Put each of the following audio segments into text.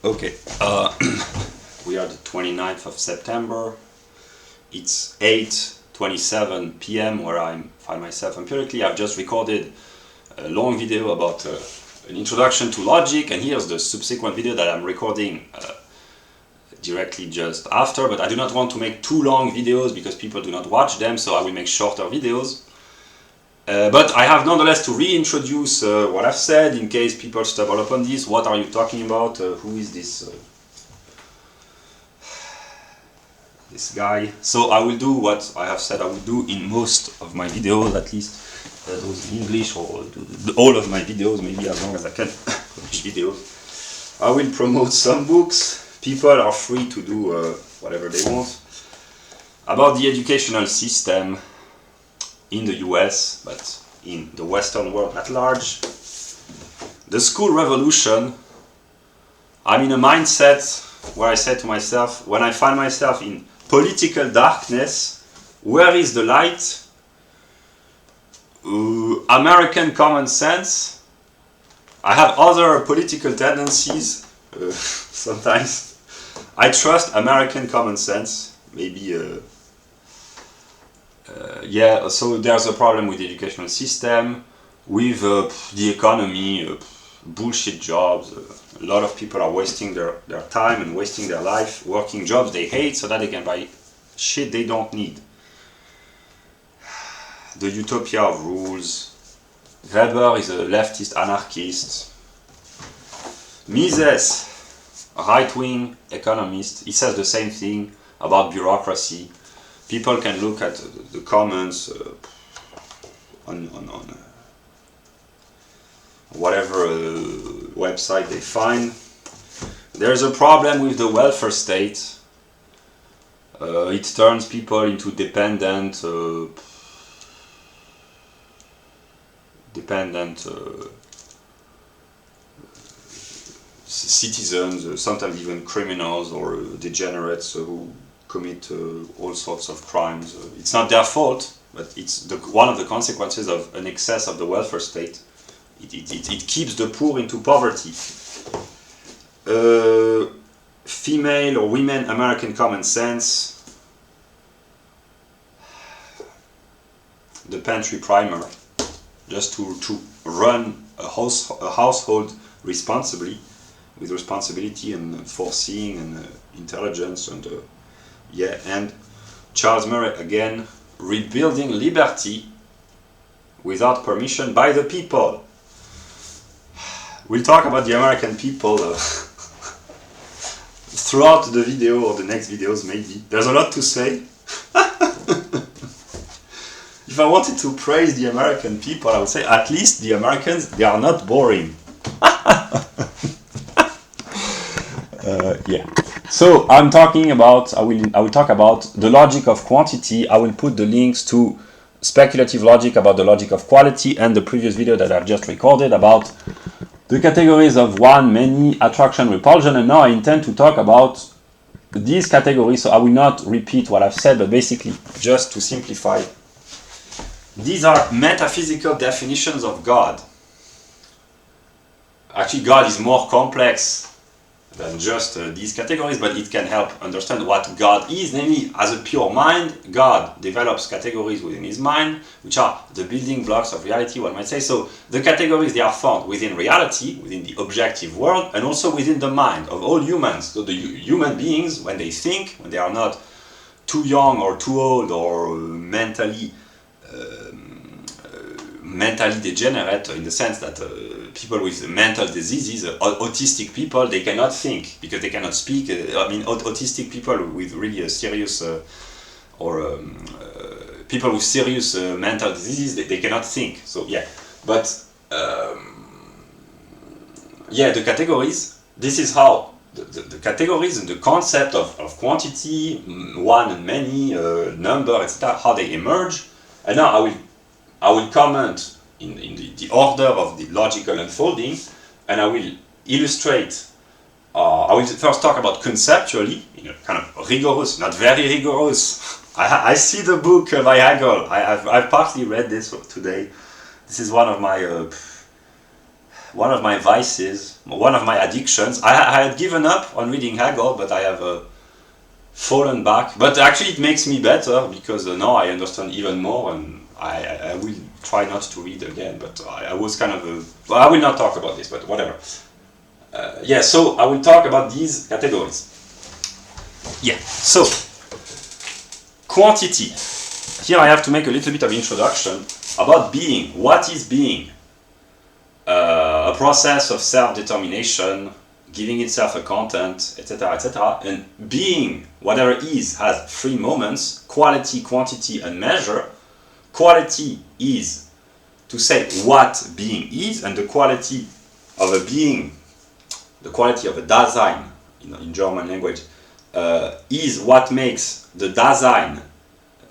Okay, we are the 29th of September. It's 8:27 p.m. where I find myself empirically. I've just recorded a long video about an introduction to logic, and here's the subsequent video that I'm recording directly just after, but I do not want to make too long videos because people do not watch them, so I will make shorter videos. But I have nonetheless to reintroduce what I've said in case people stumble upon this. What are you talking about? Who is this this guy? So I will do what I have said I will do in most of my videos, at least those in English, or all of my videos, maybe as long as I can publish videos. I will promote some books. People are free to do whatever they want. About the educational system in the US, but in the Western world at large. The school revolution. I'm in a mindset where I say to myself, when I find myself in political darkness, where is the light? American common sense. I have other political tendencies sometimes. I trust American common sense, maybe. Yeah, so there's a problem with the educational system, with the economy, bullshit jobs. A lot of people are wasting their time and wasting their life working jobs they hate so that they can buy shit they don't need. The utopia of rules. Weber is a leftist anarchist. Mises, a right-wing economist, he says the same thing about bureaucracy. People can look at the comments on whatever website they find. There's a problem with the welfare state. It turns people into dependent citizens, sometimes even criminals or degenerates who commit all sorts of crimes. It's not their fault, but it's one of the consequences of an excess of the welfare state. It keeps the poor into poverty. Female or women American common sense. The pantry primer, just to run a household responsibly, with responsibility and foreseeing and intelligence and yeah, and Charles Murray again, rebuilding liberty without permission by the people. We'll talk about the American people throughout the video or the next videos maybe. There's a lot to say. If I wanted to praise the American people, I would say at least the Americans, they are not boring. Yeah. So I'm talking about, I will talk about the logic of quantity. I will put the links to speculative logic about the logic of quality and the previous video that I've just recorded about the categories of one, many, attraction, repulsion, and now I intend to talk about these categories, so I will not repeat what I've said, but basically, just to simplify, these are metaphysical definitions of God. Actually, God is more complex than just these categories, but it can help understand what God is. Namely, as a pure mind, God develops categories within his mind, which are the building blocks of reality, one might say. So the categories, they are found within reality, within the objective world, and also within the mind of all humans. So the human beings, when they think, when they are not too young or too old or mentally degenerate, in the sense that people with mental diseases, autistic people, they cannot think because they cannot speak. I mean, autistic people with really serious people with serious mental diseases, they cannot think. So yeah, but yeah, the categories. This is how the categories and the concept of quantity, one and many, number, etc., how they emerge. And now I will comment in the order of the logical unfolding, and I will illustrate. I will first talk about conceptually, in a kind of rigorous, not very rigorous. I see the book by Hegel. I've partly read this today. This is one of my one of my vices, one of my addictions. I had given up on reading Hegel, but I have fallen back. But actually it makes me better, because now I understand even more, and I will try not to read again, but I was kind of well, I will not talk about this, but whatever. Yeah, so I will talk about these categories. Yeah, so quantity. Here I have to make a little bit of introduction about being. What is being? A process of self-determination, giving itself a content, etc., etc. And being, whatever is, has three moments: quality, quantity, and measure. Quality is to say what being is, and the quality of a being, the quality of a Dasein in German language, is what makes the Dasein,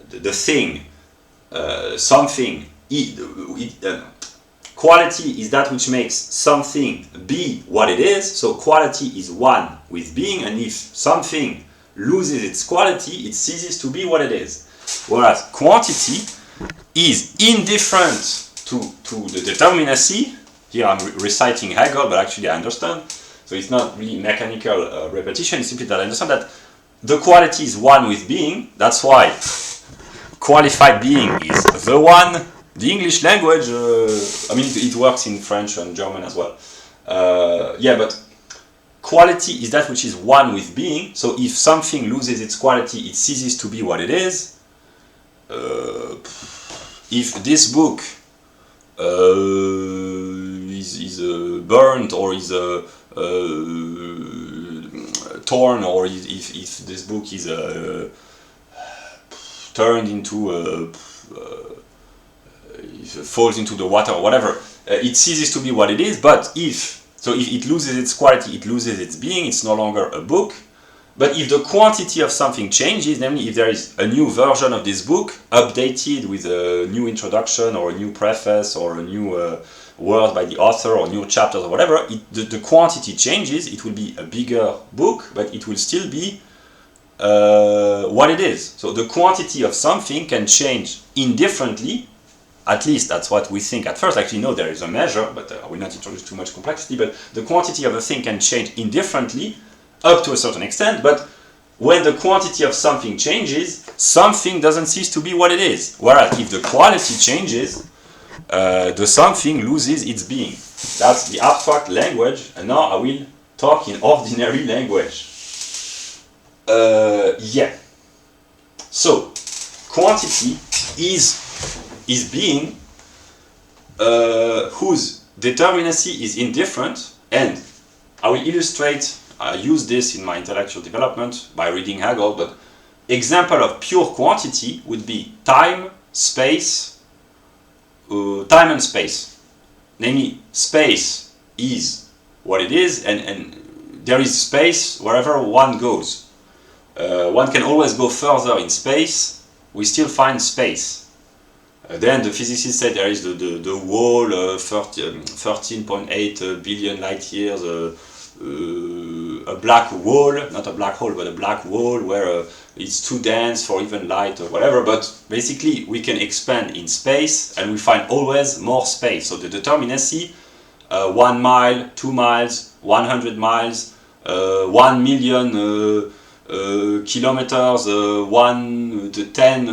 the thing, something. Quality is that which makes something be what it is. So quality is one with being, and if something loses its quality, it ceases to be what it is. Whereas quantity is indifferent to the determinacy. Here I'm reciting Hegel, but actually I understand. So it's not really mechanical repetition, it's simply that I understand that the quality is one with being. That's why qualified being is the one. The English language, I mean, it works in French and German as well. Yeah, but quality is that which is one with being. So if something loses its quality, it ceases to be what it is. If this book is burnt, or is torn, or if this book is turned into falls into the water or whatever, it ceases to be what it is. But if it loses its quality, it loses its being, it's no longer a book. But if the quantity of something changes, namely if there is a new version of this book, updated with a new introduction or a new preface or a new word by the author or new chapters or whatever, the quantity changes. It will be a bigger book, but it will still be what it is. So the quantity of something can change indifferently. At least that's what we think at first. Actually, no, there is a measure, but I will not introduce too much complexity. But the quantity of a thing can change indifferently up to a certain extent. But when the quantity of something changes, something doesn't cease to be what it is. Whereas if the quality changes, the something loses its being. That's the abstract language. And now I will talk in ordinary language. Yeah. So quantity is being whose determinacy is indifferent, and I will illustrate, I use this in my intellectual development by reading Hegel, but example of pure quantity would be time, space, time and space. Namely, space is what it is, and there is space wherever one goes. One can always go further in space, we still find space. Then the physicists say there is the wall, 13.8 billion light years, a black wall, not a black hole, but a black wall where it's too dense for even light or whatever. But basically we can expand in space and we find always more space. So the determinacy, 1 mile, 2 miles, 100 miles, 1 million kilometers, 1 to 10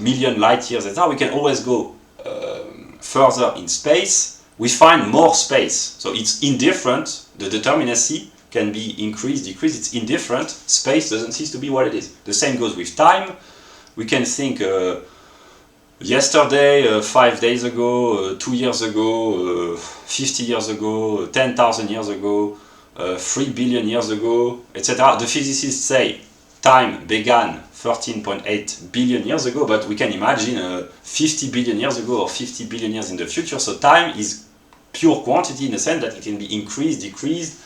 million light years, etc. We can always go further in space. We find more space. So it's indifferent. The determinacy can be increased, decreased. It's indifferent. Space doesn't cease to be what it is. The same goes with time. We can think yesterday, 5 days ago, 2 years ago, 50 years ago, 10,000 years ago, 3 billion years ago, etc. The physicists say time began 13.8 billion years ago, but we can imagine 50 billion years ago or 50 billion years in the future. So time is pure quantity in the sense that it can be increased, decreased,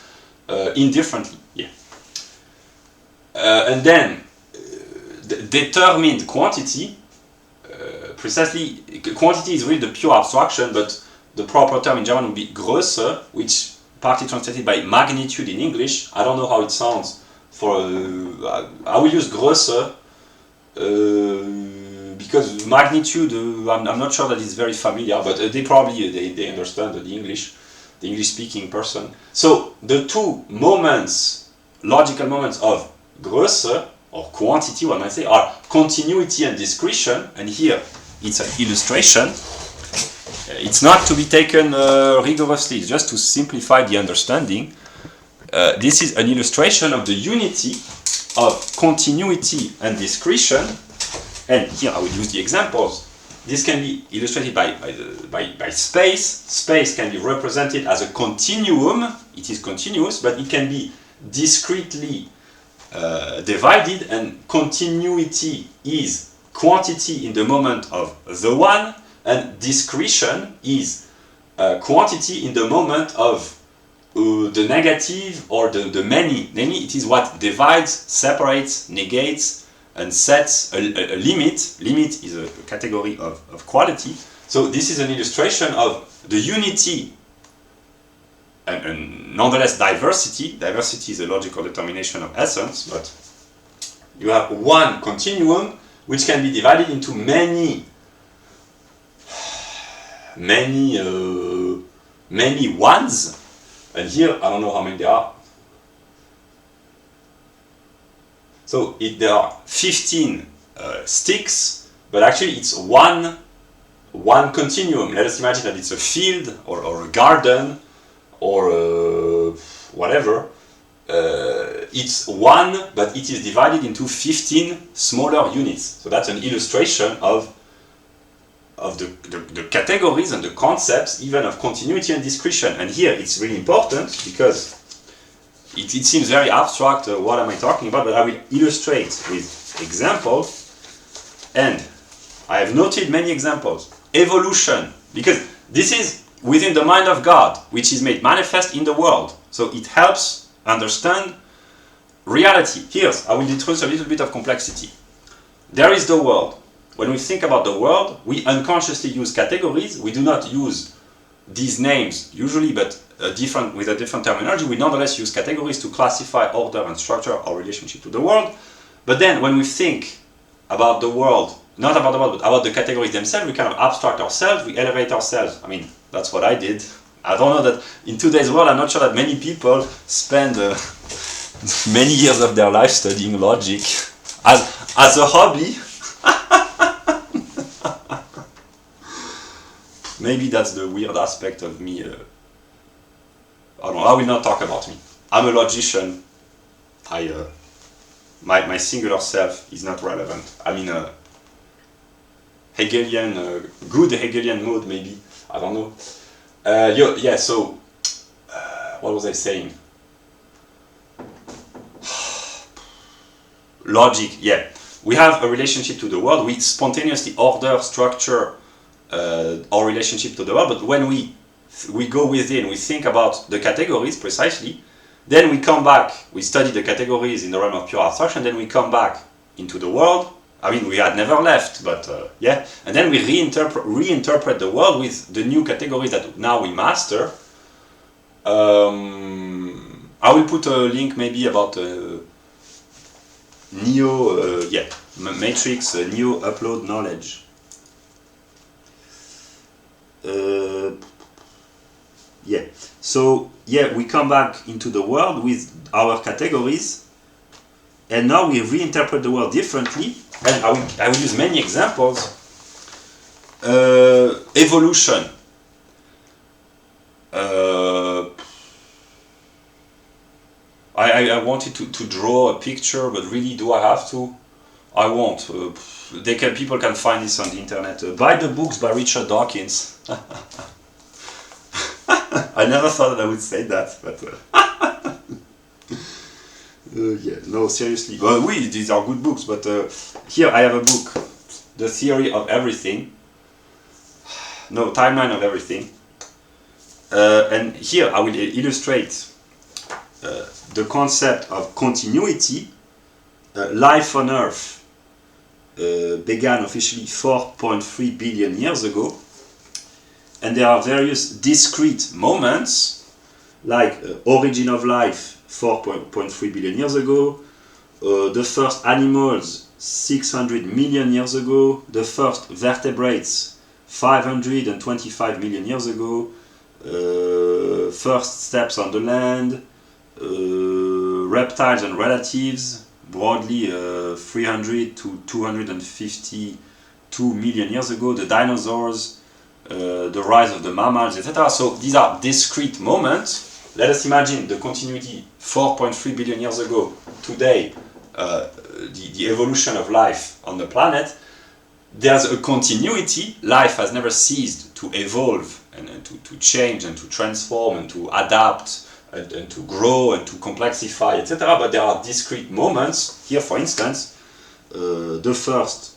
indifferently. Yeah. And then determined quantity, precisely, quantity is really the pure abstraction, but the proper term in German would be Größe, which partly translated by magnitude in English. I don't know how it sounds for I will use Größe because because magnitude, I'm not sure that it's very familiar, but they probably they understand the English speaking person. So the two moments, logical moments of Größe or quantity, one might say, are continuity and discretion. And here it's an illustration. It's not to be taken rigorously, it's just to simplify the understanding. This is an illustration of the unity of continuity and discretion. And here I will use the examples. This can be illustrated by space. Space can be represented as a continuum. It is continuous, but it can be discretely divided, and continuity is quantity in the moment of the one, and discretion is quantity in the moment of the negative or the many. Namely, it is what divides, separates, negates, and sets a limit. Limit is a category of quality. So this is an illustration of the unity and nonetheless diversity. Diversity is a logical determination of essence, but you have one continuum which can be divided into many ones. And here, I don't know how many there are. So there are 15 sticks, but actually it's one continuum. Let us imagine that it's a field or a garden or whatever. It's one, but it is divided into 15 smaller units. So that's an illustration of the categories and the concepts, even of continuity and discretion. And here it's really important because it seems very abstract, what am I talking about, but I will illustrate with examples. And I have noted many examples. Evolution, because this is within the mind of God, which is made manifest in the world. So it helps understand reality. Here, I will introduce a little bit of complexity. There is the world. When we think about the world, we unconsciously use categories. We do not use these names usually, but with a different terminology. We nonetheless use categories to classify, order, and structure our relationship to the world. But then when we think about the world, not about the world, but about the categories themselves, we kind of abstract ourselves, we elevate ourselves. I mean, that's what I did. I don't know that in today's world, I'm not sure that many people spend many years of their life studying logic as a hobby. Maybe that's the weird aspect of me. I don't know, I will not talk about me. I'm a logician. My singular self is not relevant. I'm in a Hegelian, good Hegelian mode maybe. I don't know. Yeah, so, what was I saying? Logic, yeah. We have a relationship to the world. We spontaneously order, structure our relationship to the world, but when we go within, we think about the categories precisely, then we come back, we study the categories in the realm of pure abstraction, then we come back into the world. I mean, we had never left, but yeah, and then we reinterpret the world with the new categories that now we master. I will put a link maybe about Matrix, Neo upload knowledge. Yeah, so yeah, we come back into the world with our categories, and now we reinterpret the world differently. And I will use many examples. Evolution. I wanted to draw a picture, but really, do I have to? I won't. People can find this on the internet. Buy the books by Richard Dawkins. I never thought that I would say that, but yeah, no, seriously. Well, these are good books, but here I have a book, The Theory of Everything. No, Timeline of Everything. And here I will illustrate the concept of continuity. Life on Earth began officially 4.3 billion years ago, and there are various discrete moments, like origin of life 4.3 billion years ago, the first animals 600 million years ago, the first vertebrates 525 million years ago, first steps on the land, reptiles and relatives, broadly 300 to 252 million years ago, the dinosaurs, the rise of the mammals, etc. So these are discrete moments. Let us imagine the continuity 4.3 billion years ago, today, the evolution of life on the planet. There's a continuity. Life has never ceased to evolve and to change and to transform and to adapt and to grow and to complexify, etc. But there are discrete moments. Here, for instance, the first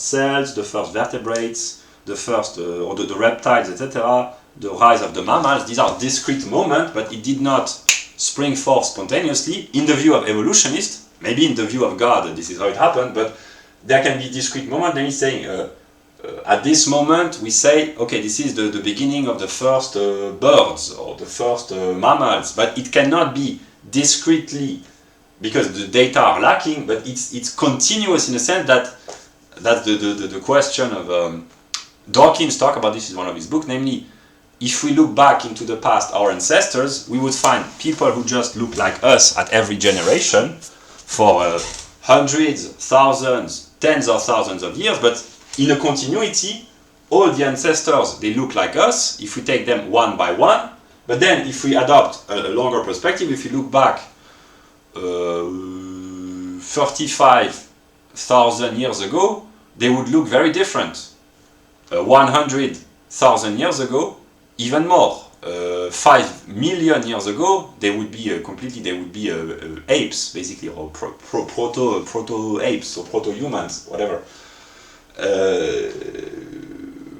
cells, the first vertebrates, the first or the reptiles, etc. The rise of the mammals. These are discrete moments, but it did not spring forth spontaneously. In the view of evolutionists, maybe in the view of God, this is how it happened. But there can be discrete moments. Then he's saying, at this moment, we say, okay, this is the beginning of the first birds or the first mammals, but it cannot be discretely because the data are lacking. But it's continuous in a sense that that's the question of Dawkins talk about this in one of his books, namely, if we look back into the past, our ancestors, we would find people who just look like us at every generation for hundreds, thousands, tens of thousands of years, but in a continuity, all the ancestors, they look like us if we take them one by one. But then if we adopt a longer perspective, if we look back 35,000 years ago, they would look very different. 100,000 years ago, even more. 5 million years ago, they would be apes, basically, or proto apes or proto humans, whatever.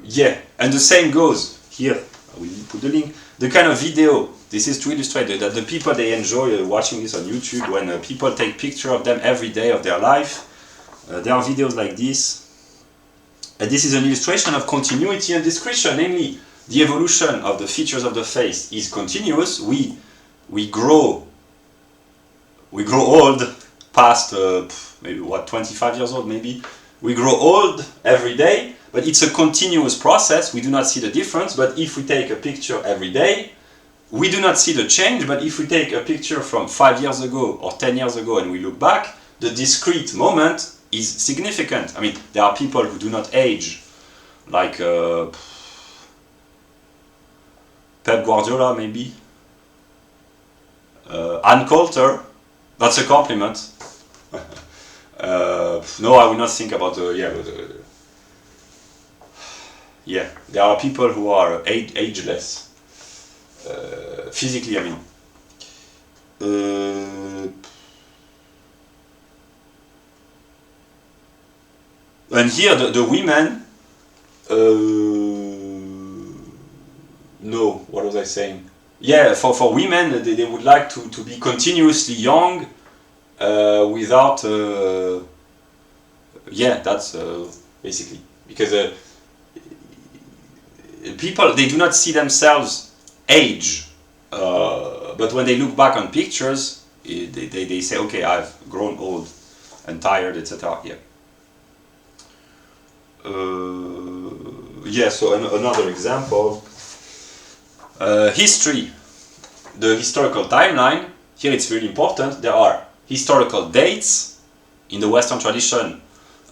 Yeah, and the same goes here. I will put the link. The kind of video. This is to illustrate that the people, they enjoy watching this on YouTube when people take picture of them every day of their life. There are videos like this. And this is an illustration of continuity and discretion, namely the evolution of the features of the face is continuous. We grow old past maybe 25 years old maybe. We grow old every day, but it's a continuous process. We do not see the difference, but if we take a picture every day, we do not see the change. But if we take a picture from 5 years ago or 10 years ago and we look back, the discrete moment is significant. I mean, there are people who do not age, like Pep Guardiola, maybe. Ann Coulter, that's a compliment. No, I will not think about there are people who are ageless, physically, I mean. And here the women, no, what was I saying? Yeah, for women, they would like to be continuously young without, that's basically, because people, they do not see themselves age, but when they look back on pictures, they say, okay, I've grown old and tired, etc. So another example, history, the historical timeline. Here it's really important. There are historical dates in the Western tradition,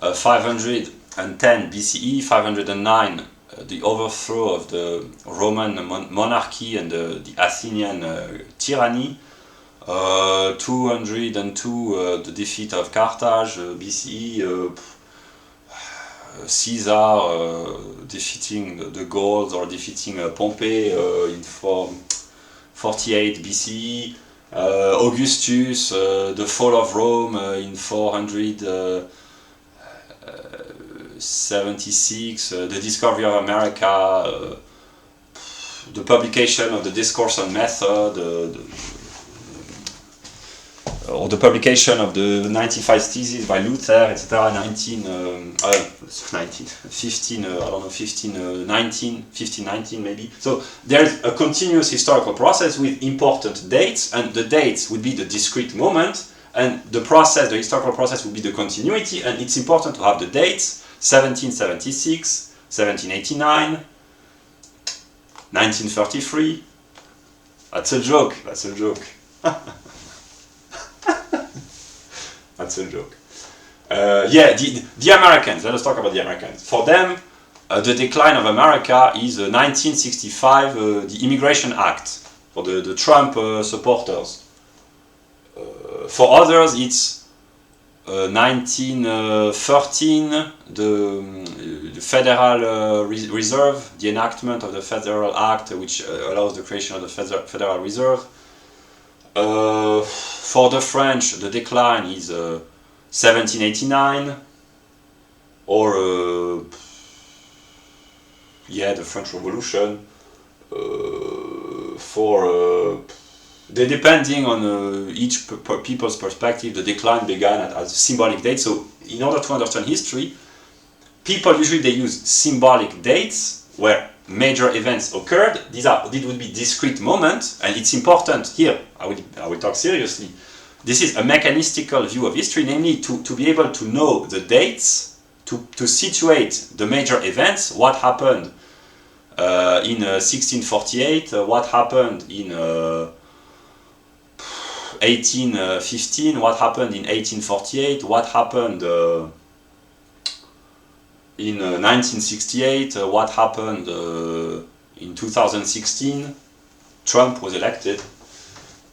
510 BCE, 509, the overthrow of the Roman monarchy and the Athenian tyranny, 202, the defeat of Carthage, BCE, Caesar defeating the Gauls or defeating Pompey in 448 BCE, Augustus, the fall of Rome in 476, the discovery of America, the publication of the Discourse on Method, or the publication of the 95 Theses by Luther, etc. 1519 maybe. So there's a continuous historical process with important dates, and the dates would be the discrete moment, and the process, the historical process, will be the continuity, and it's important to have the dates: 1776, 1789, 1933. That's a joke. That's a joke. That's a joke. Yeah, the Americans. Let us talk about the Americans. For them, the decline of America is 1965, the Immigration Act, for the Trump supporters. For others, it's 1913, the Federal Reserve, the enactment of the Federal Act, which allows the creation of the Federal Reserve. For the French, the decline is 1789, or yeah, the French Revolution. Depending on each people's perspective, the decline began at a symbolic date. So, in order to understand history, people usually they use symbolic dates where major events occurred. These would be discrete moments, and it's important here. I will talk seriously. This is a mechanistical view of history, namely to be able to know the dates, to situate the major events, what happened in 1648, what happened in 1815, what happened in 1848, what happened in 1968, what happened in 2016. Trump was elected.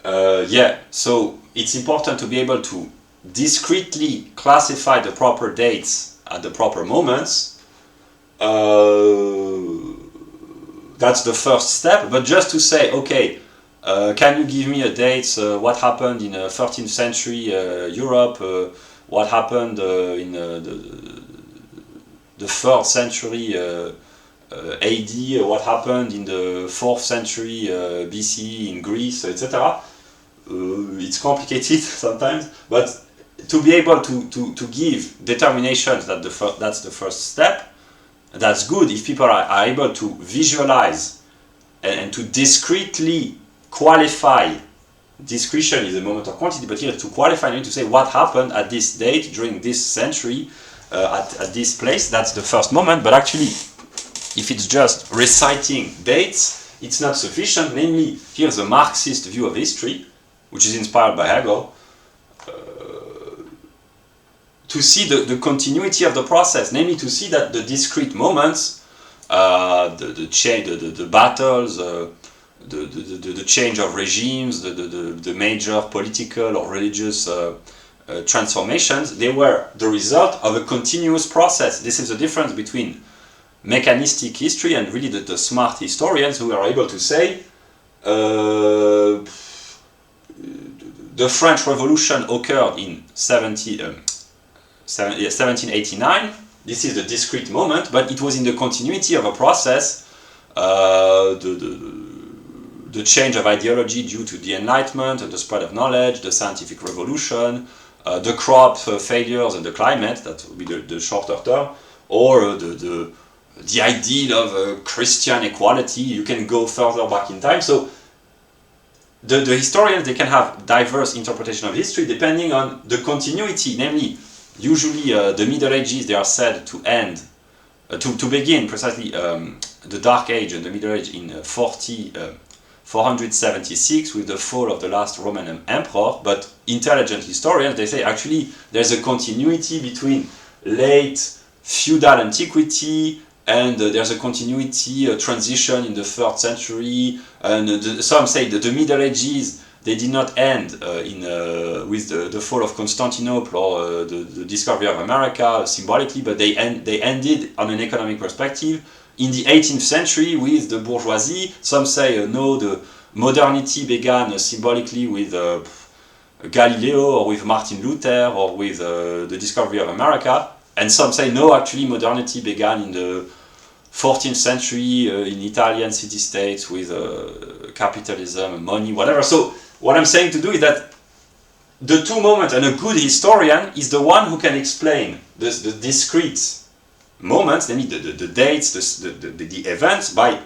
Yeah, so it's important to be able to discretely classify the proper dates at the proper moments. That's the first step, but just to say, okay, can you give me a date, what happened in 13th century Europe, what happened in the 3rd century AD, what happened in the 4th century BCE in Greece, etc. It's complicated sometimes, but to be able to give determinations, that's the first step. That's good if people are able to visualize and to discretely qualify. Discretion is a moment of quantity, but here to qualify, you need to say what happened at this date, during this century, at this place. That's the first moment, but actually, if it's just reciting dates, it's not sufficient. Namely, here's a Marxist view of history, which is inspired by Hegel, to see the continuity of the process, namely to see that the discrete moments, the battles, the change of regimes, the major political or religious transformations, they were the result of a continuous process. This is the difference between mechanistic history and really the smart historians who are able to say the French Revolution occurred in 1789. This is the discrete moment, but it was in the continuity of a process. The change of ideology due to the Enlightenment and the spread of knowledge, the scientific revolution, the crop failures and the climate, that would be the shorter term, or the ideal of Christian equality. You can go further back in time. So the historians, they can have diverse interpretation of history depending on the continuity, namely, usually the Middle Ages, they are said to end, to begin precisely the Dark Age and the Middle Age in 476 with the fall of the last Roman emperor, but intelligent historians, they say actually there's a continuity between late feudal antiquity and there's a continuity, a transition in the 3rd century, and some say that the Middle Ages, they did not end with the fall of Constantinople or the discovery of America symbolically, but they ended on an economic perspective in the 18th century with the bourgeoisie. Some say no, the modernity began symbolically with Galileo or with Martin Luther or with the discovery of America. And some say no, actually modernity began in the 14th century in Italian city-states with capitalism, money, whatever. So what I'm saying to do is that the two moments, and a good historian is the one who can explain the discrete moments, namely the dates, the events, by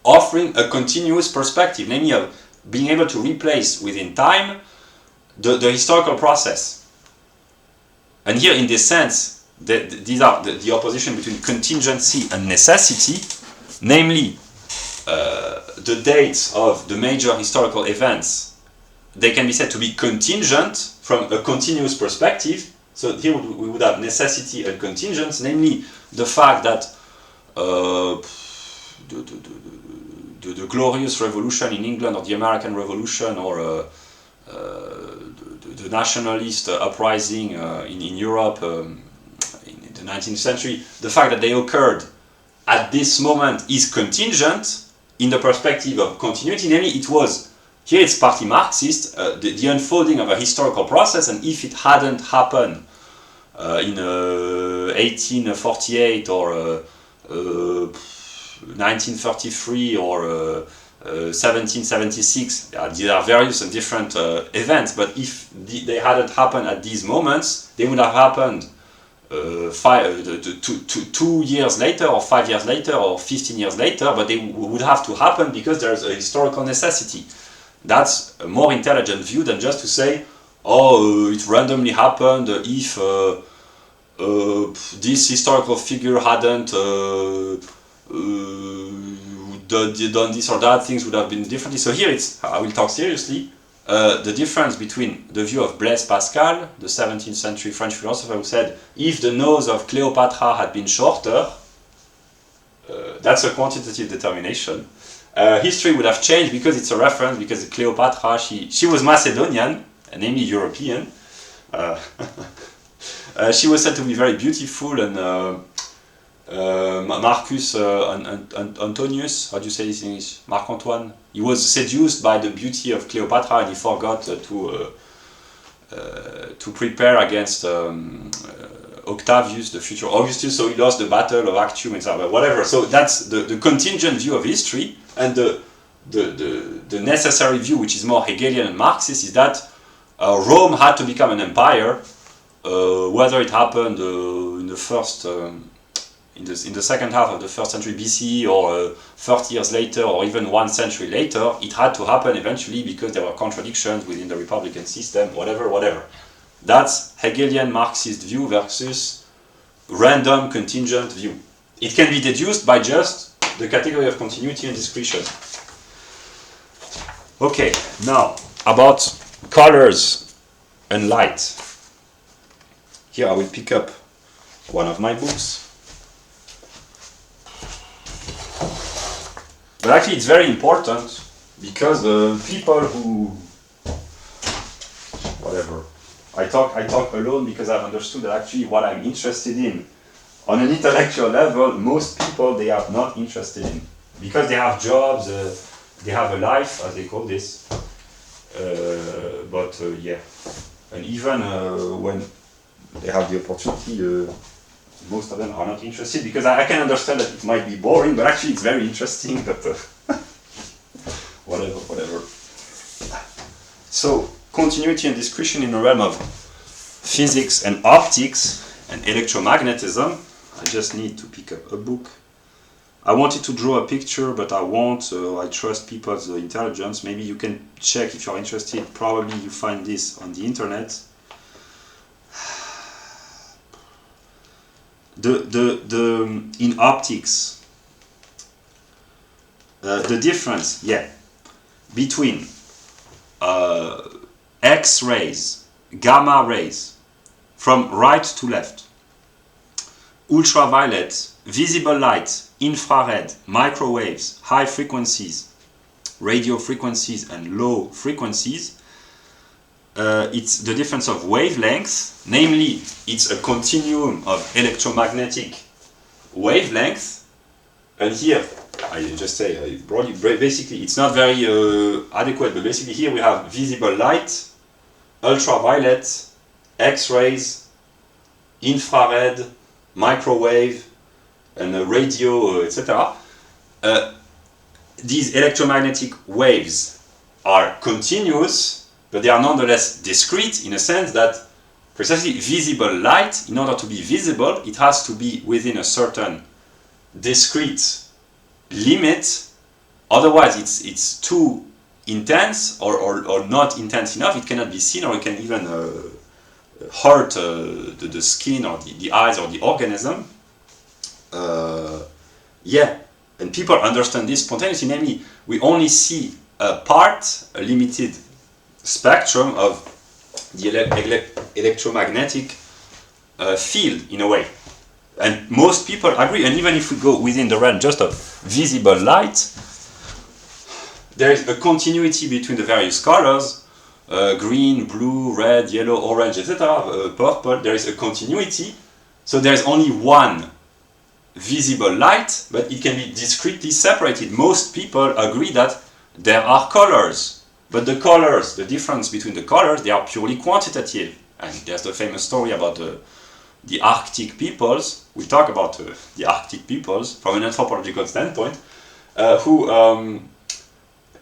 offering a continuous perspective, namely of being able to replace within time the historical process. And here, in this sense, these are the opposition between contingency and necessity, namely the dates of the major historical events. They can be said to be contingent from a continuous perspective. So here we would have necessity and contingence, namely the fact that the glorious revolution in England, or the American Revolution, or the nationalist uprising in Europe in the 19th century, the fact that they occurred at this moment is contingent in the perspective of continuity, namely it was, here it's partly Marxist, the unfolding of a historical process, and if it hadn't happened in 1848 or 1933 or 1776, there are various and different events, but if they hadn't happened at these moments, they would have happened 2 years later, or 5 years later, or 15 years later, but they would have to happen because there's a historical necessity. That's a more intelligent view than just to say, oh, it randomly happened if this historical figure hadn't done this or that, things would have been differently. So here I will talk seriously, the difference between the view of Blaise Pascal, the 17th century French philosopher, who said, if the nose of Cleopatra had been shorter, that's a quantitative determination. History would have changed because it's a reference, because Cleopatra, she was Macedonian, namely European. She was said to be very beautiful, and Marcus Antonius, how do you say this in English? Marc Antoine. He was seduced by the beauty of Cleopatra, and he forgot to prepare against Octavius, the future Augustus, so he lost the battle of Actium, etc. Whatever. So that's the contingent view of history, and the necessary view, which is more Hegelian and Marxist, is that Rome had to become an empire, whether it happened in the first. In the second half of the first century BCE, or 30 years later, or even 1 century later, it had to happen eventually because there were contradictions within the republican system, whatever. That's Hegelian Marxist view versus random contingent view. It can be deduced by just the category of continuity and discretion. Okay, now about colors and light. Here I will pick up one of my books. But actually it's very important, because the people who, whatever, I talk alone because I've understood that actually what I'm interested in on an intellectual level, most people they are not interested in, because they have jobs, they have a life, as they call this, yeah, and even when they have the opportunity, most of them are not interested, because I can understand that it might be boring, but actually it's very interesting. But whatever. So continuity and discretion in the realm of physics and optics and electromagnetism. I just need to pick up a book. I wanted to draw a picture, but I won't. I trust people's intelligence. Maybe you can check if you're interested. Probably you find this on the internet. In optics, the difference, between X-rays, gamma rays, from right to left, ultraviolet, visible light, infrared, microwaves, high frequencies, radio frequencies, and low frequencies. It's the difference of wavelength, namely it's a continuum of electromagnetic wavelength, and here I just say broadly, basically it's not very adequate, but basically here we have visible light, ultraviolet, X-rays, infrared, microwave, and radio, etc. These electromagnetic waves are continuous, but they are nonetheless discrete, in a sense that precisely visible light, in order to be visible, it has to be within a certain discrete limit. Otherwise it's too intense or not intense enough, it cannot be seen, or it can even hurt the skin or the eyes or the organism. Yeah, and people understand this spontaneously, namely, we only see a limited spectrum of the electromagnetic field, in a way. And most people agree, and even if we go within the realm just of visible light, there is a continuity between the various colors, green, blue, red, yellow, orange, etc., purple. There is a continuity, so there is only one visible light, but it can be discretely separated. Most people agree that there are colors, but the colors, the difference between the colors, they are purely quantitative. And there's the famous story about the Arctic peoples. We talk about the Arctic peoples from an anthropological standpoint, who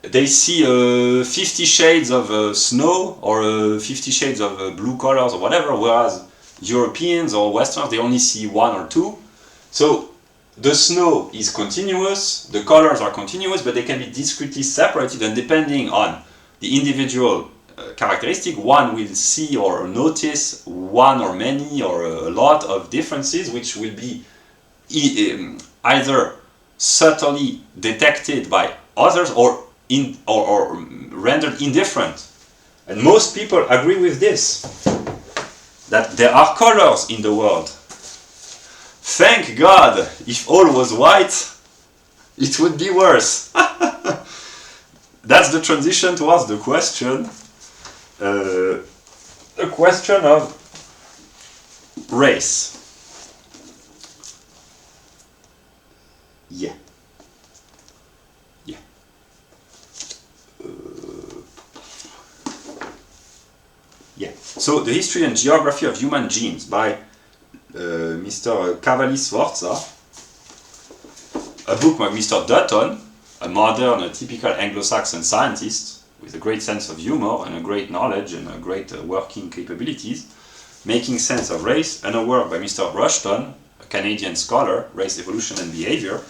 they see 50 shades of snow or 50 shades of blue colors or whatever, whereas Europeans or Westerners, they only see one or two. So the snow is continuous, the colors are continuous, but they can be discretely separated, and depending on the individual characteristic, one will see or notice one or many or a lot of differences, which will be either subtly detected by others or rendered indifferent. And most people agree with this, that there are colors in the world. Thank God, if all was white, it would be worse. That's the transition towards the question of race. Yeah. Yeah. So, The History and Geography of Human Genes by Mr. Cavalli-Sforza, a book by Mr. Dutton, a modern, a typical Anglo-Saxon scientist with a great sense of humor and a great knowledge and a great working capabilities, making sense of race, and a work by Mr. Rushton, a Canadian scholar, race, evolution and behavior.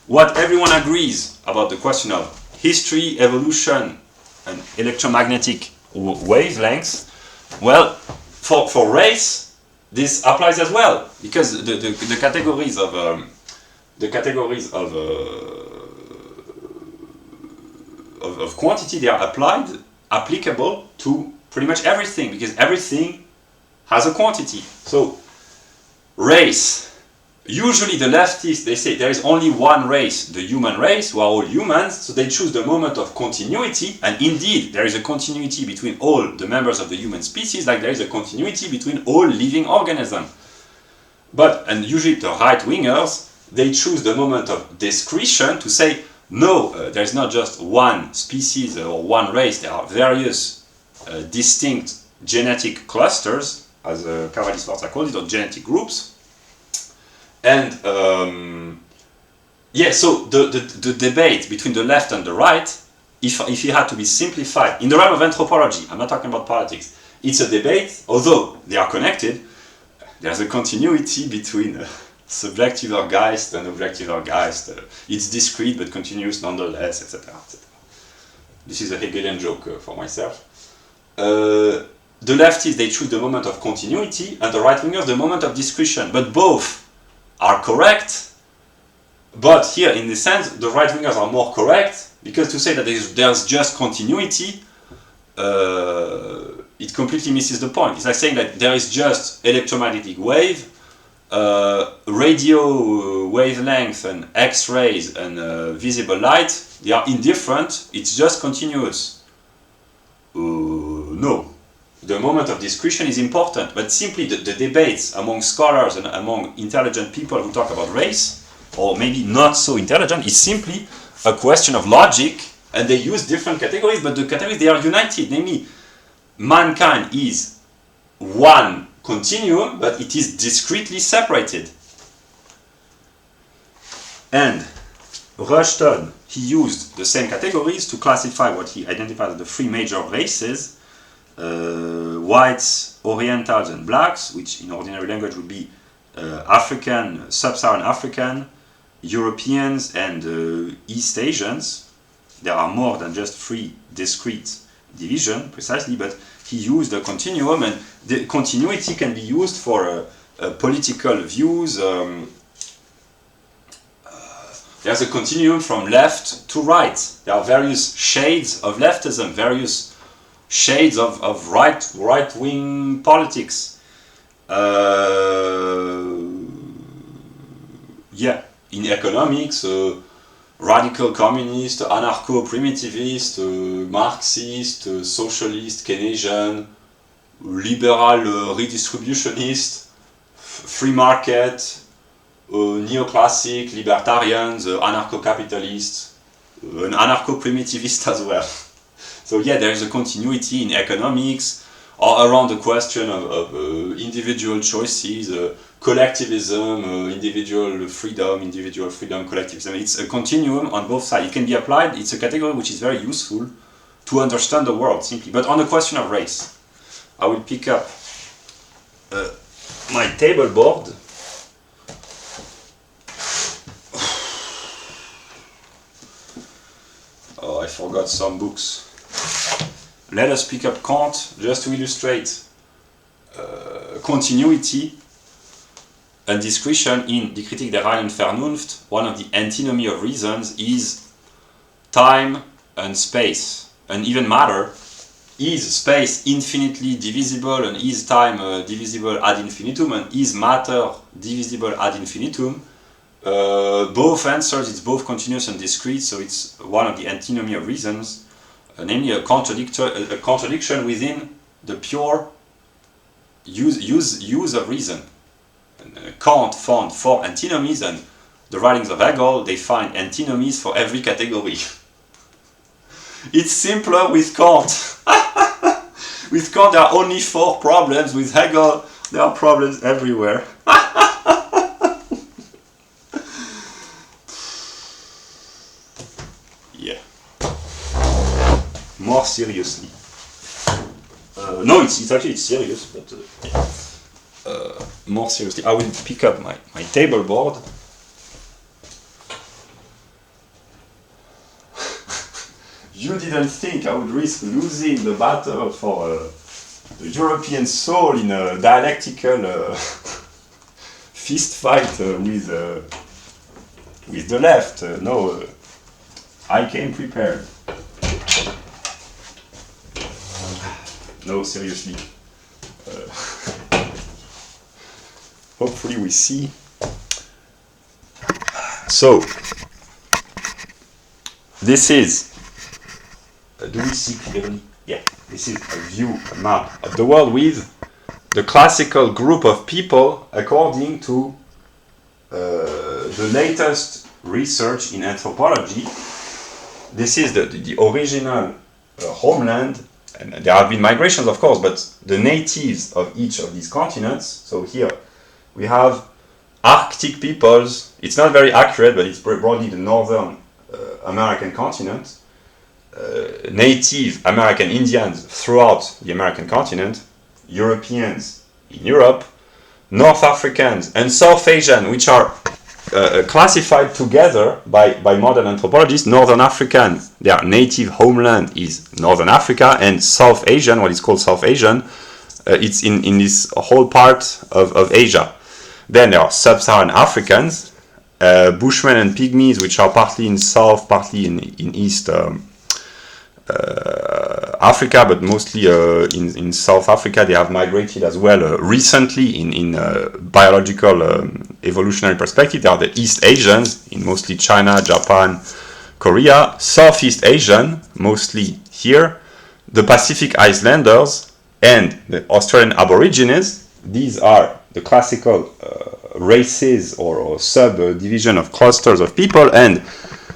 What everyone agrees about the question of history, evolution and electromagnetic wavelengths, well, for race, this applies as well, because the categories of quantity, they are applicable to pretty much everything, because everything has a quantity. So race, usually the leftists, they say there is only one race, the human race, who are all humans, so they choose the moment of continuity, and indeed there is a continuity between all the members of the human species, like there is a continuity between all living organisms. And usually the right-wingers, they choose the moment of discretion to say, no, there is not just one species or one race, there are various distinct genetic clusters, as Cavalli-Sforza calls it, or genetic groups. And so the debate between the left and the right, if it had to be simplified, in the realm of anthropology, I'm not talking about politics, it's a debate, although they are connected, there's a continuity between subjectiver Geist and objectiver Geist. It's discrete but continuous nonetheless, etc. etc. This is a Hegelian joke for myself. The leftists, they choose the moment of continuity, and the right-wingers the moment of discretion. But both are correct, but here, in the sense, the right-wingers are more correct, because to say that there's just continuity, it completely misses the point. It's like saying that there is just electromagnetic wave, radio wavelength and X-rays and visible light, they are indifferent, it's just continuous. No. The moment of discretion is important, but simply the debates among scholars and among intelligent people who talk about race, or maybe not so intelligent, is simply a question of logic, and they use different categories, but the categories, they are united. Namely, mankind is one continuum, but it is discretely separated. And Rushton, he used the same categories to classify what he identified as the three major races, whites, Orientals and blacks, which in ordinary language would be African, Sub-Saharan African, Europeans and East Asians. there are more than just 3 discrete divisions, precisely, but he used a continuum, and the continuity can be used for political views. There's a continuum from left to right. There are various shades of leftism, various shades of right-wing politics. Yeah, in economics, radical communist, anarcho-primitivist, Marxist, socialist, Keynesian, liberal redistributionist, free market, neoclassic, libertarians, anarcho-capitalists, an anarcho-primitivist as well. So yeah, there is a continuity in economics, or around the question of individual choices, collectivism, individual freedom, collectivism. It's a continuum on both sides. It can be applied, it's a category which is very useful to understand the world, simply. But on the question of race, I will pick up my table board. Oh, I forgot some books. Let us pick up Kant just to illustrate continuity and discretion in Die Kritik der reinen Vernunft. One of the antinomy of reasons is time and space, and even matter. Is space infinitely divisible, and is time divisible ad infinitum, and is matter divisible ad infinitum? Both answers, it's both continuous and discrete, so it's one of the antinomy of reasons. Namely a contradiction within the pure use of reason. Kant found 4 antinomies, and the writings of Hegel, they find antinomies for every category. It's simpler with Kant. With Kant there are only 4 problems, with Hegel there are problems everywhere. Yeah. More seriously. No, it's actually serious, but more seriously, I will pick up my table board. You didn't think I would risk losing the battle for the European soul in a dialectical fist fight with the left. No, I came prepared. No, seriously. Hopefully we see. So, this is, do we see clearly? Yeah, this is a view, a map of the world with the classical group of people according to the latest research in anthropology. This is the original homeland. And there have been migrations, of course, but the natives of each of these continents. So here we have Arctic peoples. It's not very accurate, but it's broadly the northern American continent. Native American Indians throughout the American continent. Europeans in Europe. North Africans and South Asian, which are classified together by modern anthropologists. Northern Africans, their native homeland is Northern Africa, and South Asian, what is called South Asian, it's in this whole part of Asia. Then there are Sub-Saharan Africans, Bushmen and Pygmies, which are partly in South, partly in East Africa, but mostly in South Africa. They have migrated as well recently in biological evolutionary perspective. They are the East Asians in mostly China, Japan, Korea. Southeast Asian, mostly here. The Pacific Islanders and the Australian Aborigines. These are the classical races or subdivision of clusters of people, and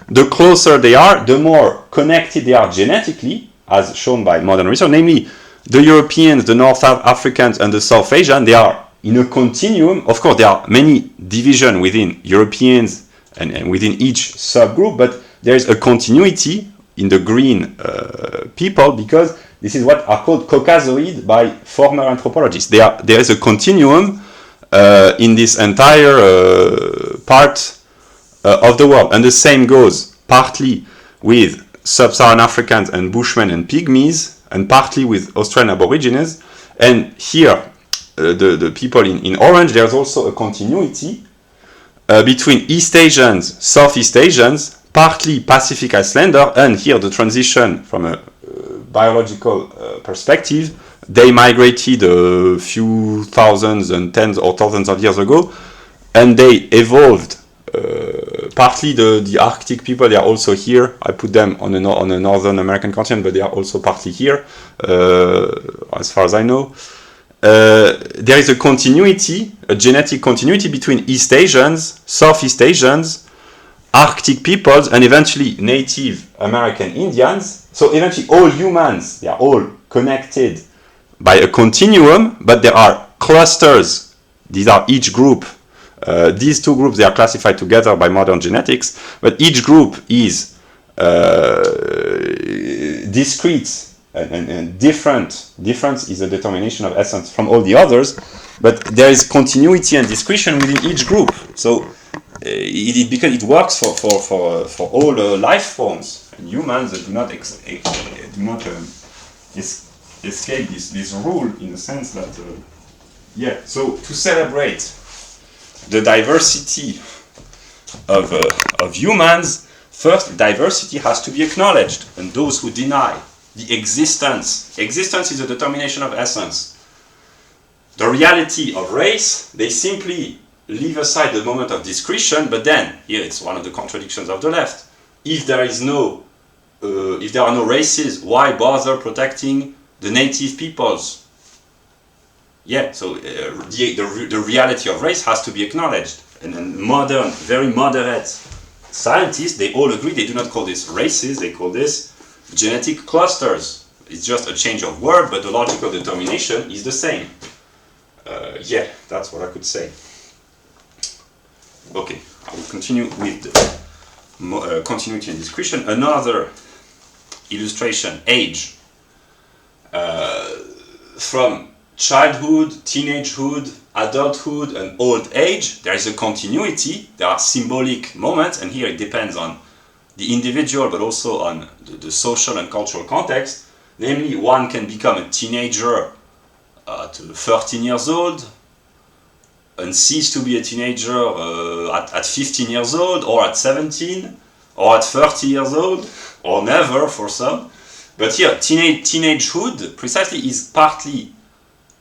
the closer they are, the more connected they are genetically, as shown by modern research. Namely, the Europeans, the North Africans, and the South Asian, they are in a continuum. Of course, there are many divisions within Europeans and within each subgroup, but there is a continuity in the green people, because this is what are called Caucasoid by former anthropologists. There is a continuum in this entire part of the world, and the same goes partly with sub-Saharan Africans and Bushmen and Pygmies, and partly with Australian Aborigines. And here, the people in orange, there's also a continuity between East Asians, Southeast Asians, partly Pacific Islander, and here the transition from a biological perspective. They migrated a few thousands and tens or thousands of years ago, and they evolved. Partly the Arctic people, they are also here. I put them on a Northern American continent, but they are also partly here, as far as I know. There is a continuity, a genetic continuity between East Asians, Southeast Asians, Arctic peoples, and eventually Native American Indians. So eventually all humans, they are all connected by a continuum, but there are clusters. These are each group. These two groups, they are classified together by modern genetics, but each group is discrete and different. Difference is a determination of essence from all the others, but there is continuity and discretion within each group. So because it works for all life forms. And humans do not escape this rule, in the sense that So to celebrate the diversity of humans, first diversity has to be acknowledged, and those who deny the existence is a determination of essence. The reality of race, they simply leave aside the moment of discretion, but then here it's one of the contradictions of the left. If there are no races, why bother protecting the native peoples? So the reality of race has to be acknowledged. And modern, very moderate scientists, they all agree, they do not call this races, they call this genetic clusters. It's just a change of word, but the logical determination is the same. That's what I could say. Okay, I will continue with the continuity and discretion. Another illustration, age. From childhood, teenagehood, adulthood, and old age, there is a continuity. There are symbolic moments, and here it depends on the individual, but also on the social and cultural context. Namely, one can become a teenager at 13 years old, and cease to be a teenager at 15 years old, or at 17, or at 30 years old, or never for some. But here, teenagehood precisely is partly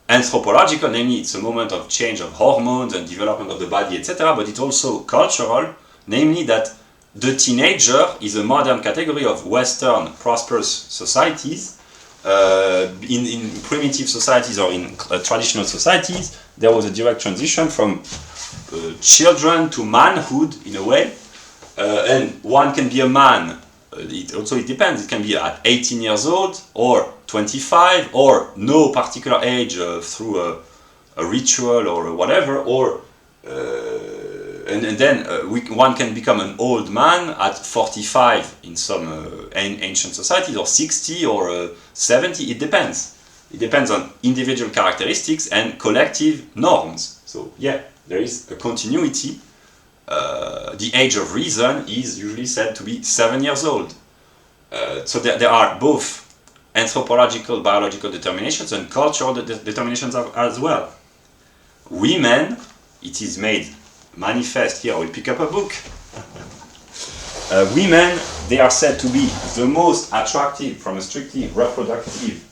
anthropological, namely it's a moment of change of hormones and development of the body, etc., but it's also cultural, namely that the teenager is a modern category of Western prosperous societies. In primitive societies or in traditional societies, there was a direct transition from children to manhood, in a way, and one can be a man. It depends. It can be at 18 years old, or 25, or no particular age through a ritual or whatever, or and then one can become an old man at 45 in some ancient societies, or 60, or 70. It depends. It depends on individual characteristics and collective norms. So there is a continuity. The age of reason is usually said to be 7 years old. So there are both anthropological, biological determinations and cultural determinations as well. Women, it is made manifest here. I will pick up a book. Women, they are said to be the most attractive from a strictly reproductive,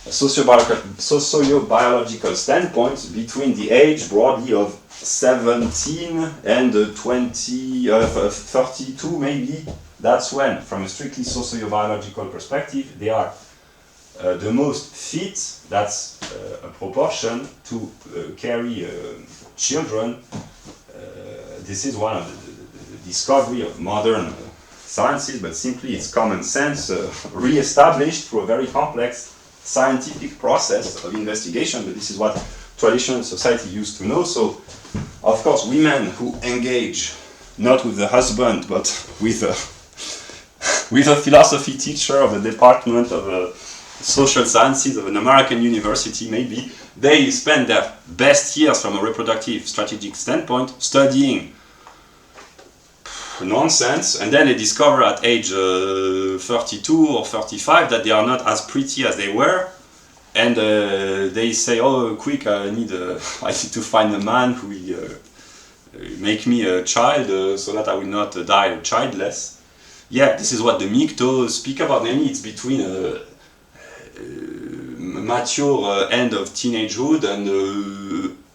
socio-biological standpoint between the age broadly of 17 and 32 maybe. That's when, from a strictly socio-biological perspective, they are the most fit. That's a proportion to carry children. This is one of the discovery of modern sciences, but simply it's common sense re-established through a very complex scientific process of investigation. But this is what traditional society used to know. So, of course, women who engage not with the husband, but with a philosophy teacher of the Department of Social Sciences of an American university, maybe, they spend their best years from a reproductive strategic standpoint studying nonsense, and then they discover at age 32 or 35 that they are not as pretty as they were, and they say, oh quick, I need to find a man who will make me a child so that I will not die childless. Yeah, this is what the Mictos speak about, namely it's between mature end of teenagehood and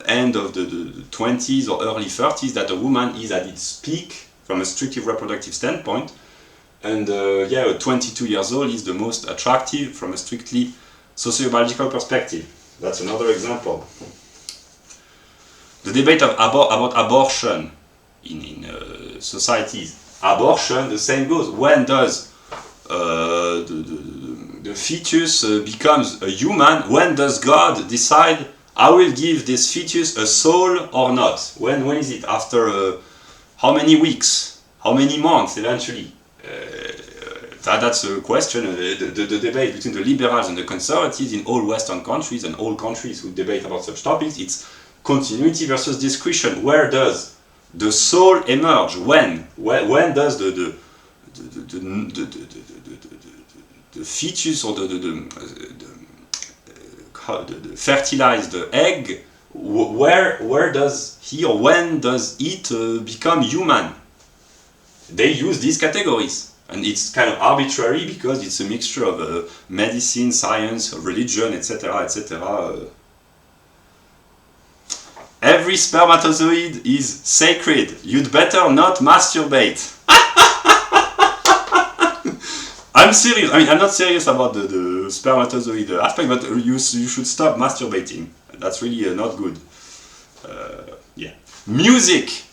end of the 20s or early 30s that a woman is at its peak from a strictly reproductive standpoint, and 22 years old is the most attractive from a strictly sociobiological perspective. That's another example. The debate about abortion in societies. Abortion, the same goes. When does the fetus becomes a human? When does God decide, I will give this fetus a soul or not? When is it? After how many weeks? How many months eventually? That's a question. The debate between the liberals and the conservatives in all Western countries and all countries who debate about such topics, it's continuity versus discretion. Where does the soul emerge? When does the fetus or the fertilized egg, where does he or when does it become human? They use these categories, and it's kind of arbitrary because it's a mixture of medicine, science, religion, etc., etc. Every spermatozoid is sacred. You'd better not masturbate. I'm serious. I mean, I'm not serious about the spermatozoid aspect, but you should stop masturbating. That's really not good. Yeah. Music.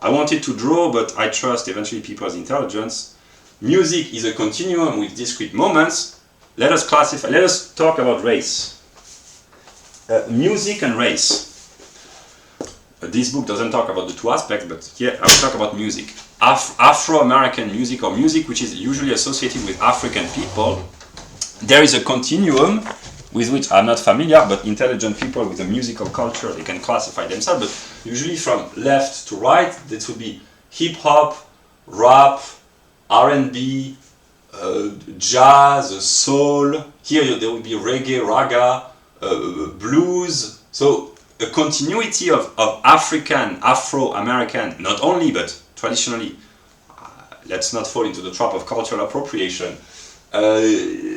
I wanted to draw, but I trust eventually people's intelligence. Music is a continuum with discrete moments. Let us classify. Let us talk about race. Music and race. This book doesn't talk about the two aspects, but here I will talk about music. Afro-American music, or music which is usually associated with African people, there is a continuum with which I'm not familiar, but intelligent people with a musical culture, they can classify themselves, but usually from left to right, this would be hip-hop, rap, R&B, jazz, soul. Here there would be reggae, raga, blues. So a continuity of Afro-American, not only, but traditionally, let's not fall into the trap of cultural appropriation.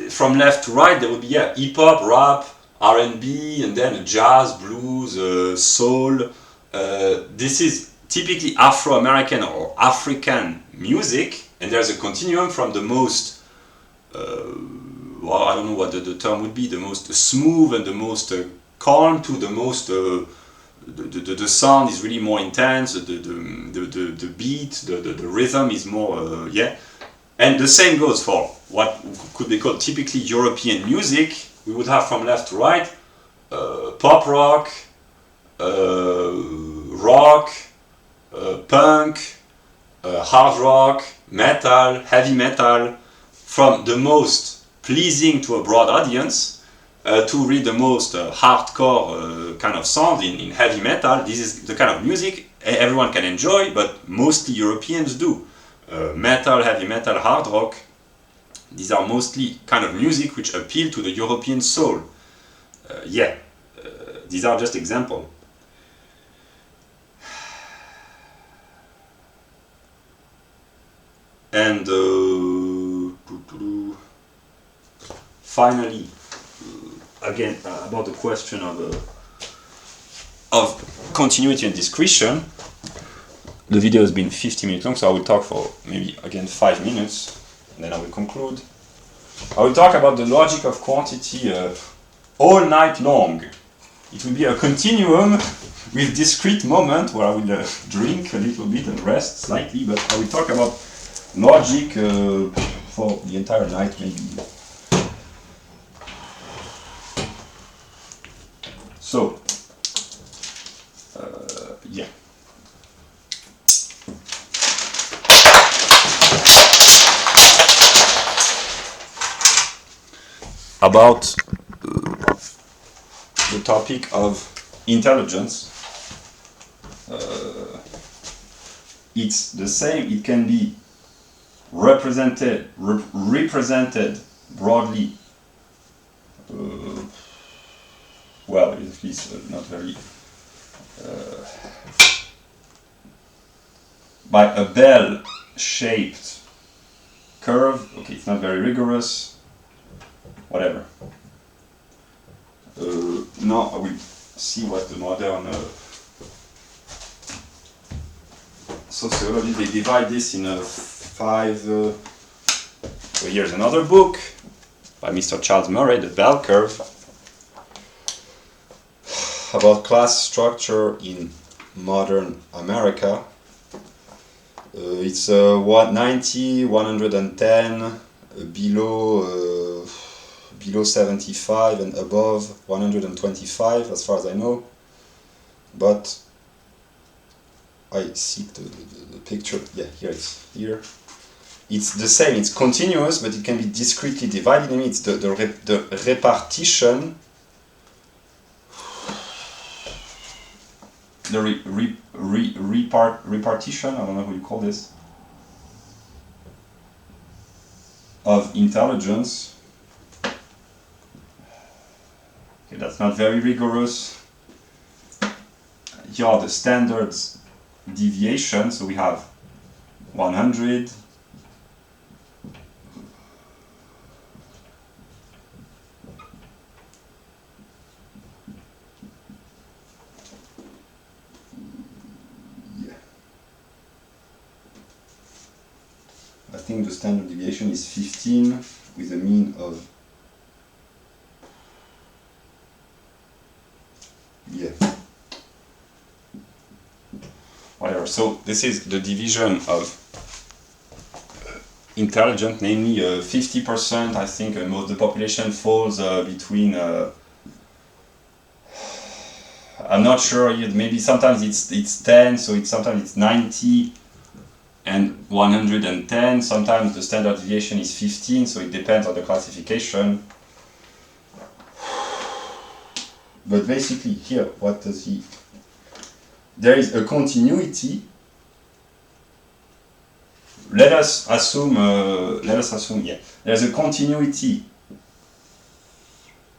From left to right, there would be hip-hop, rap, R&B, and then jazz, blues, soul. This is typically Afro-American or African music, and there's a continuum from the most, I don't know what the term would be, the most smooth and the most calm to the most the sound is really more intense, the beat, the rhythm is more and the same goes for what could be called typically European music. We would have from left to right pop rock, rock, punk, hard rock, metal, heavy metal, from the most pleasing to a broad audience to read the most hardcore kind of sound in heavy metal. This is the kind of music everyone can enjoy, but mostly Europeans do. Metal, heavy metal, hard rock, these are mostly kind of music which appeal to the European soul. These are just examples. And finally, again, about the question of continuity and discretion. The video has been 50 minutes long, so I will talk for maybe again 5 minutes, and then I will conclude. I will talk about the logic of quantity all night long. It will be a continuum with discrete moment where I will drink a little bit and rest slightly, but I will talk about logic for the entire night maybe. So, about the topic of intelligence. it's the same. It can be represented broadly. Well, at least not very. By a bell-shaped curve. Okay, it's not very rigorous. Whatever. Now I will see what the modern sociology, they divide this in 5. So here's another book by Mr. Charles Murray, The Bell Curve, about class structure in modern America. It's 90, 110, below 75 and above 125 as far as I know, but I seek the picture. Yeah, here it's here. It's the same. It's continuous, but it can be discretely divided. I mean, it's the repartition, the repartition. I don't know how you call this, of intelligence. Okay, that's not very rigorous. Here are the standards deviation. So we have 100, I think the standard deviation is 15 with a mean of, yeah, whatever. So this is the division of intelligent, namely 50%. I think most of the population falls between. I'm not sure yet. Maybe sometimes it's 10, so sometimes it's 90 and 110. Sometimes the standard deviation is 15, so it depends on the classification. But basically here, what does he... There is a continuity. Let us assume, yeah, there's a continuity.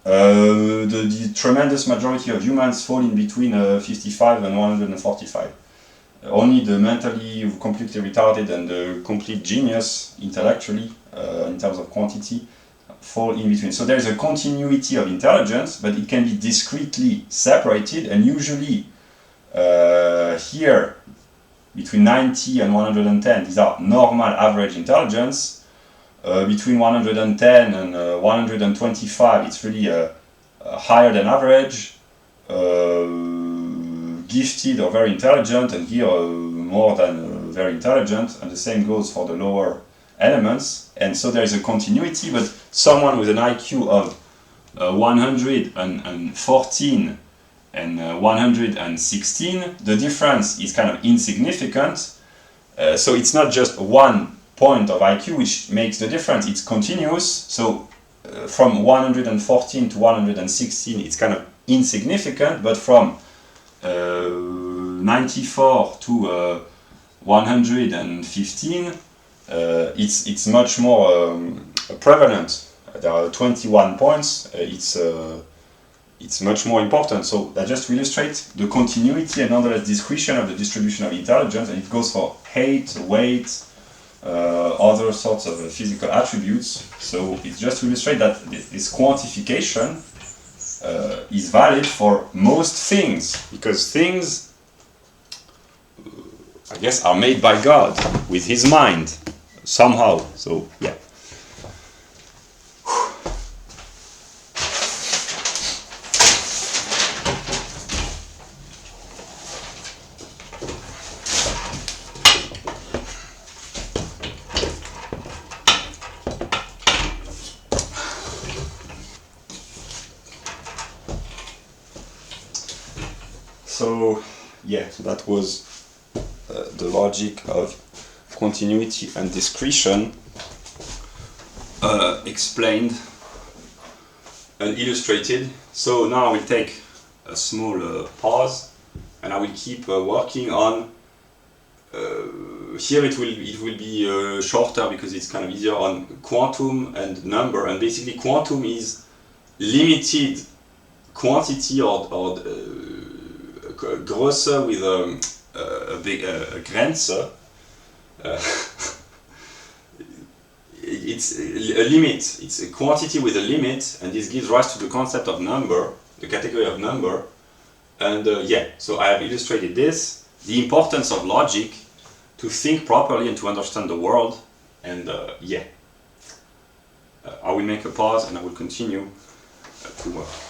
The tremendous majority of humans fall in between 55 and 145. Only the mentally completely retarded and the complete genius intellectually, in terms of quantity, fall in between. So there's a continuity of intelligence, but it can be discretely separated, and usually here between 90 and 110, these are normal average intelligence. Between 110 and 125, it's really higher than average, gifted or very intelligent, and here more than very intelligent, and the same goes for the lower elements. And so there is a continuity, but someone with an IQ of 114 and 116, the difference is kind of insignificant. So it's not just one point of IQ which makes the difference, it's continuous. So from 114 to 116 it's kind of insignificant, but from 94 to 115 it's much more prevalent. There are 21 points, it's much more important. So that just to illustrate the continuity and nonetheless discretion of the distribution of intelligence, and it goes for height, weight, other sorts of physical attributes. So it's just to illustrate that this quantification is valid for most things, because things, I guess, are made by God with His mind somehow. So yeah. So yeah, so that was the logic of continuity and discretion explained and illustrated. So now I will take a small pause, and I will keep working on here it will be shorter because it's kind of easier on quantum and number, and basically quantum is limited quantity or Größe with a big Grenze. It's a limit, it's a quantity with a limit, and this gives rise to the concept of number, the category of number. And yeah, so I have illustrated this, the importance of logic to think properly and to understand the world. And yeah, I will make a pause and I will continue to work.